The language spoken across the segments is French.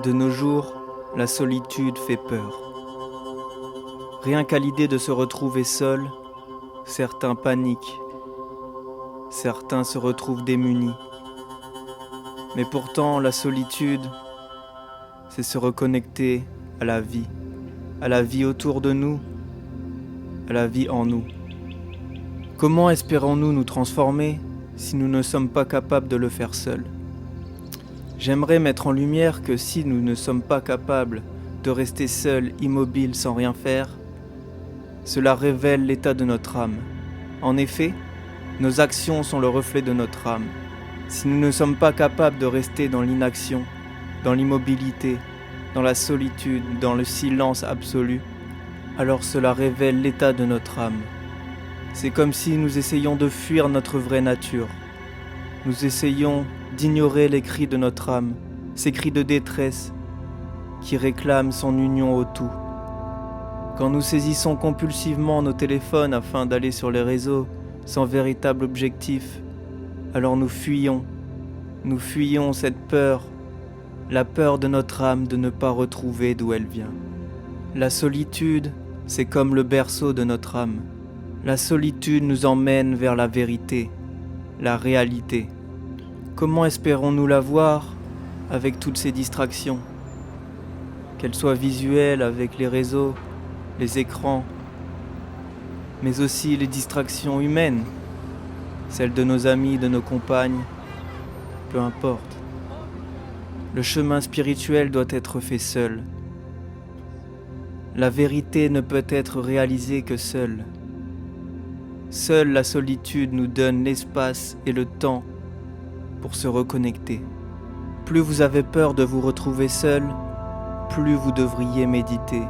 De nos jours, la solitude fait peur. Rien qu'à l'idée de se retrouver seul, certains paniquent, certains se retrouvent démunis. Mais pourtant, la solitude, c'est se reconnecter à la vie autour de nous, à la vie en nous. Comment espérons-nous nous transformer si nous ne sommes pas capables de le faire seuls ? J'aimerais mettre en lumière que si nous ne sommes pas capables de rester seuls, immobiles, sans rien faire, cela révèle l'état de notre âme. En effet, nos actions sont le reflet de notre âme. Si nous ne sommes pas capables de rester dans l'inaction, dans l'immobilité, dans la solitude, dans le silence absolu, alors cela révèle l'état de notre âme. C'est comme si nous essayions de fuir notre vraie nature. Nous essayons d'ignorer les cris de notre âme, ces cris de détresse qui réclament son union au tout. Quand nous saisissons compulsivement nos téléphones afin d'aller sur les réseaux sans véritable objectif, alors nous fuyons cette peur, la peur de notre âme de ne pas retrouver d'où elle vient. La solitude, c'est comme le berceau de notre âme. La solitude nous emmène vers la vérité, la réalité. Comment espérons-nous la voir avec toutes ces distractions ? Qu'elles soient visuelles avec les réseaux, les écrans, mais aussi les distractions humaines, celles de nos amis, de nos compagnes, peu importe. Le chemin spirituel doit être fait seul. La vérité ne peut être réalisée que seule. Seule la solitude nous donne l'espace et le temps pour se reconnecter. Plus vous avez peur de vous retrouver seul, plus vous devriez méditer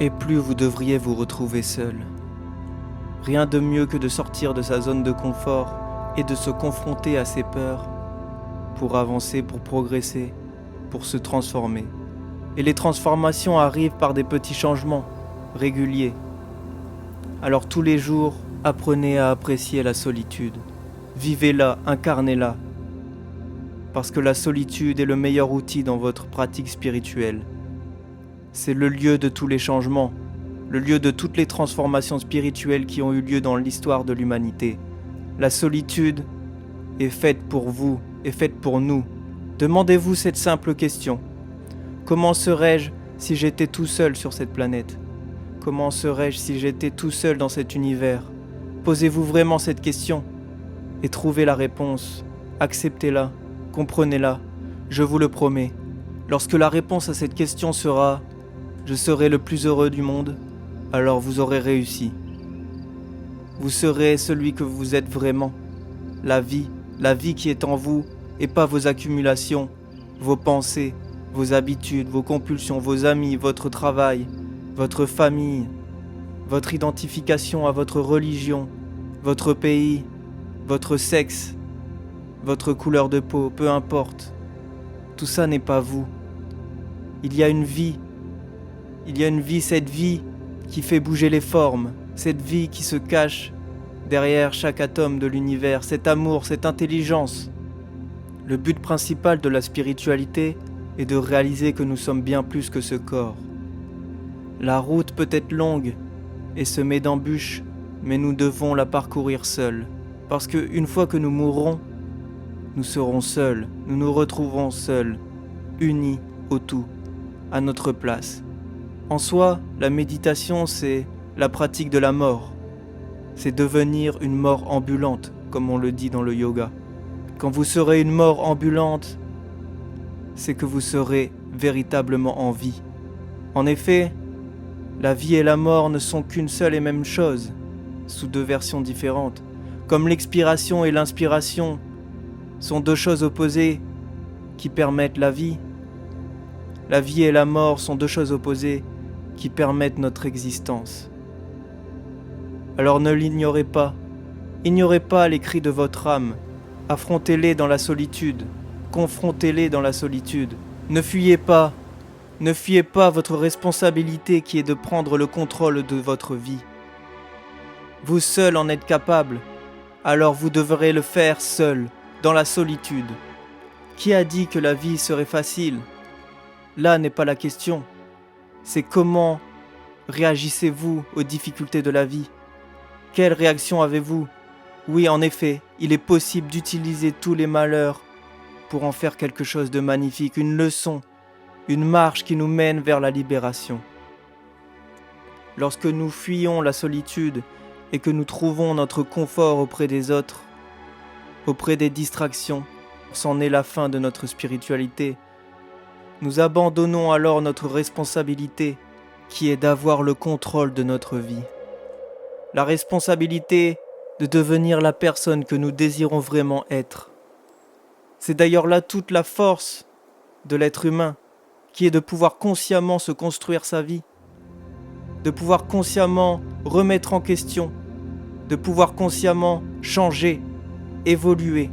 et plus vous devriez vous retrouver seul. Rien de mieux que de sortir de sa zone de confort et de se confronter à ses peurs pour avancer, pour progresser, pour se transformer. Et les transformations arrivent par des petits changements réguliers. Alors tous les jours, apprenez à apprécier la solitude. Vivez-la, incarnez-la. Parce que la solitude est le meilleur outil dans votre pratique spirituelle. C'est le lieu de tous les changements, le lieu de toutes les transformations spirituelles qui ont eu lieu dans l'histoire de l'humanité. La solitude est faite pour vous, est faite pour nous. Demandez-vous cette simple question. Comment serais-je si j'étais tout seul sur cette planète ? Comment serais-je si j'étais tout seul dans cet univers ? Posez-vous vraiment cette question et trouvez la réponse. Acceptez-la, comprenez-la, je vous le promets. Lorsque la réponse à cette question sera « Je serai le plus heureux du monde », alors vous aurez réussi. Vous serez celui que vous êtes vraiment. La vie qui est en vous et pas vos accumulations, vos pensées, vos habitudes, vos compulsions, vos amis, votre travail, votre famille, votre identification à votre religion, votre pays, votre sexe, votre couleur de peau, peu importe. Tout ça n'est pas vous. Il y a une vie, cette vie qui fait bouger les formes, cette vie qui se cache derrière chaque atome de l'univers, cet amour, cette intelligence. Le but principal de la spiritualité est de réaliser que nous sommes bien plus que ce corps. La route peut être longue et semée d'embûches, mais nous devons la parcourir seuls. Parce qu'une fois que nous mourrons, nous serons seuls, nous nous retrouverons seuls, unis au tout, à notre place. En soi, la méditation, c'est la pratique de la mort. C'est devenir une mort ambulante, comme on le dit dans le yoga. Quand vous serez une mort ambulante, c'est que vous serez véritablement en vie. En effet, la vie et la mort ne sont qu'une seule et même chose, sous deux versions différentes. Comme l'expiration et l'inspiration sont deux choses opposées qui permettent la vie et la mort sont deux choses opposées qui permettent notre existence. Alors ne l'ignorez pas. Ignorez pas les cris de votre âme. Affrontez-les dans la solitude. Confrontez-les dans la solitude. Ne fuyez pas votre responsabilité qui est de prendre le contrôle de votre vie. Vous seul en êtes capable, alors vous devrez le faire seul, dans la solitude. Qui a dit que la vie serait facile ? Là n'est pas la question. C'est comment réagissez-vous aux difficultés de la vie? Quelle réaction avez-vous? Oui, en effet, il est possible d'utiliser tous les malheurs pour en faire quelque chose de magnifique, une leçon, une marche qui nous mène vers la libération. Lorsque nous fuyons la solitude et que nous trouvons notre confort auprès des autres, auprès des distractions, c'en est la fin de notre spiritualité. Nous abandonnons alors notre responsabilité, qui est d'avoir le contrôle de notre vie. La responsabilité de devenir la personne que nous désirons vraiment être. C'est d'ailleurs là toute la force de l'être humain, qui est de pouvoir consciemment se construire sa vie, de pouvoir consciemment remettre en question, de pouvoir consciemment changer, évoluer.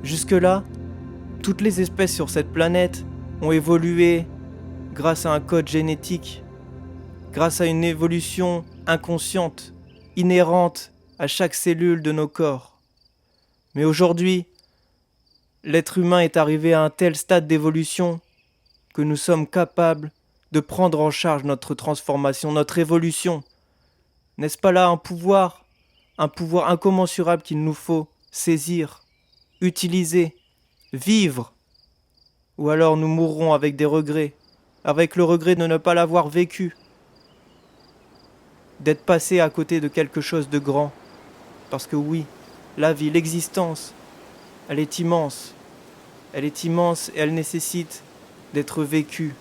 Jusque-là, toutes les espèces sur cette planète ont évolué grâce à un code génétique, grâce à une évolution inconsciente, inhérente à chaque cellule de nos corps. Mais aujourd'hui, l'être humain est arrivé à un tel stade d'évolution que nous sommes capables de prendre en charge notre transformation, notre évolution. N'est-ce pas là un pouvoir incommensurable qu'il nous faut saisir, utiliser, vivre? Ou alors nous mourrons avec des regrets, avec le regret de ne pas l'avoir vécu, d'être passé à côté de quelque chose de grand. Parce que oui, la vie, l'existence, elle est immense. Elle est immense et elle nécessite d'être vécue,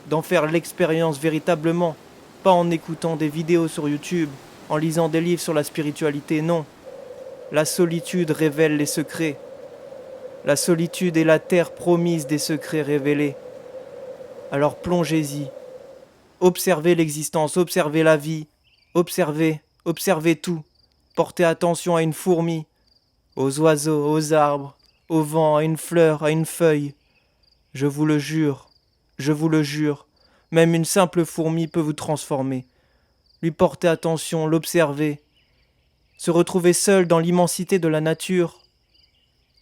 d'en faire l'expérience véritablement, pas en écoutant des vidéos sur YouTube, en lisant des livres sur la spiritualité, non. La solitude révèle les secrets. La solitude est la terre promise des secrets révélés. Alors plongez-y. Observez l'existence, observez la vie, observez tout. Portez attention à une fourmi, aux oiseaux, aux arbres, au vent, à une fleur, à une feuille. Je vous le jure, même une simple fourmi peut vous transformer. Lui porter attention, l'observer, se retrouver seul dans l'immensité de la nature,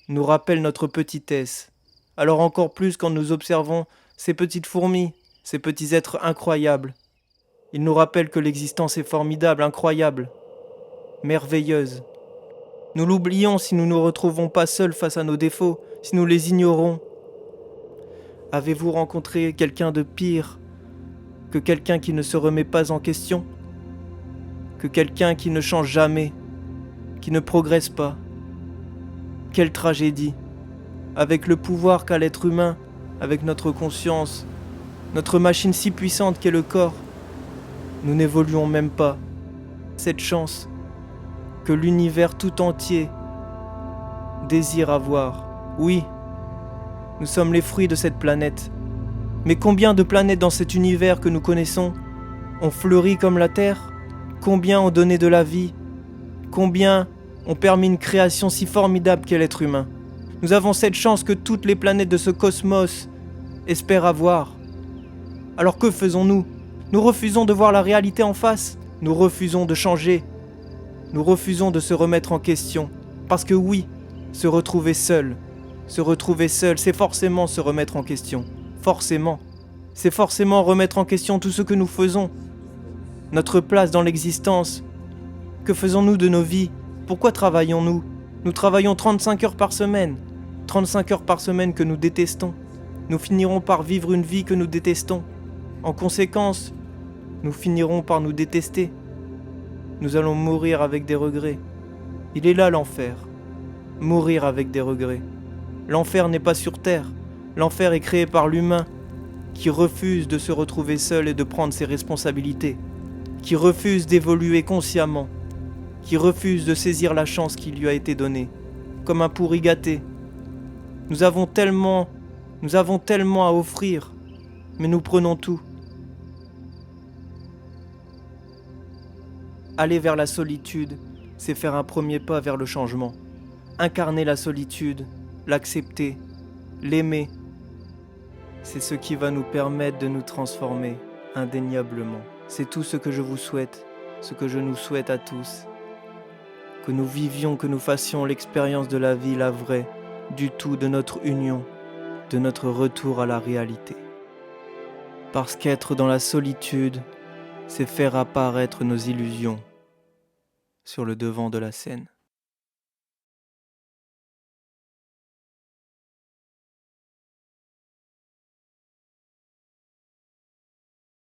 nous rappelle notre petitesse. Alors encore plus quand nous observons ces petites fourmis, ces petits êtres incroyables. Ils nous rappellent que l'existence est formidable, incroyable, merveilleuse. Nous l'oublions si nous ne nous retrouvons pas seuls face à nos défauts, si nous les ignorons. Avez-vous rencontré quelqu'un de pire que quelqu'un qui ne se remet pas en question? Que quelqu'un qui ne change jamais, qui ne progresse pas? Quelle tragédie! Avec le pouvoir qu'a l'être humain, avec notre conscience, notre machine si puissante qu'est le corps, nous n'évoluons même pas. Cette chance que l'univers tout entier désire avoir. Oui, nous sommes les fruits de cette planète. Mais combien de planètes dans cet univers que nous connaissons ont fleuri comme la Terre? Combien ont donné de la vie? Combien ont permis une création si formidable qu'est l'être humain? Nous avons cette chance que toutes les planètes de ce cosmos espèrent avoir. Alors que faisons-nous? Nous refusons de voir la réalité en face. Nous refusons de changer. Nous refusons de se remettre en question. Parce que oui, se retrouver seul, c'est forcément se remettre en question. Forcément. C'est forcément remettre en question tout ce que nous faisons. Notre place dans l'existence. Que faisons-nous de nos vies? Pourquoi travaillons-nous? Nous travaillons 35 heures par semaine. 35 heures par semaine que nous détestons. Nous finirons par vivre une vie que nous détestons. En conséquence, nous finirons par nous détester. Nous allons mourir avec des regrets. Il est là l'enfer. Mourir avec des regrets. L'enfer n'est pas sur terre. L'enfer est créé par l'humain qui refuse de se retrouver seul et de prendre ses responsabilités, qui refuse d'évoluer consciemment, qui refuse de saisir la chance qui lui a été donnée, comme un pourri gâté. Nous avons tellement à offrir, mais nous prenons tout. Aller vers la solitude, c'est faire un premier pas vers le changement. Incarner la solitude, l'accepter, l'aimer, c'est ce qui va nous permettre de nous transformer, indéniablement. C'est tout ce que je vous souhaite, ce que je nous souhaite à tous. Que nous vivions, que nous fassions l'expérience de la vie, la vraie, du tout, de notre union. de notre retour à la réalité. Parce qu'être dans la solitude, c'est faire apparaître nos illusions sur le devant de la scène.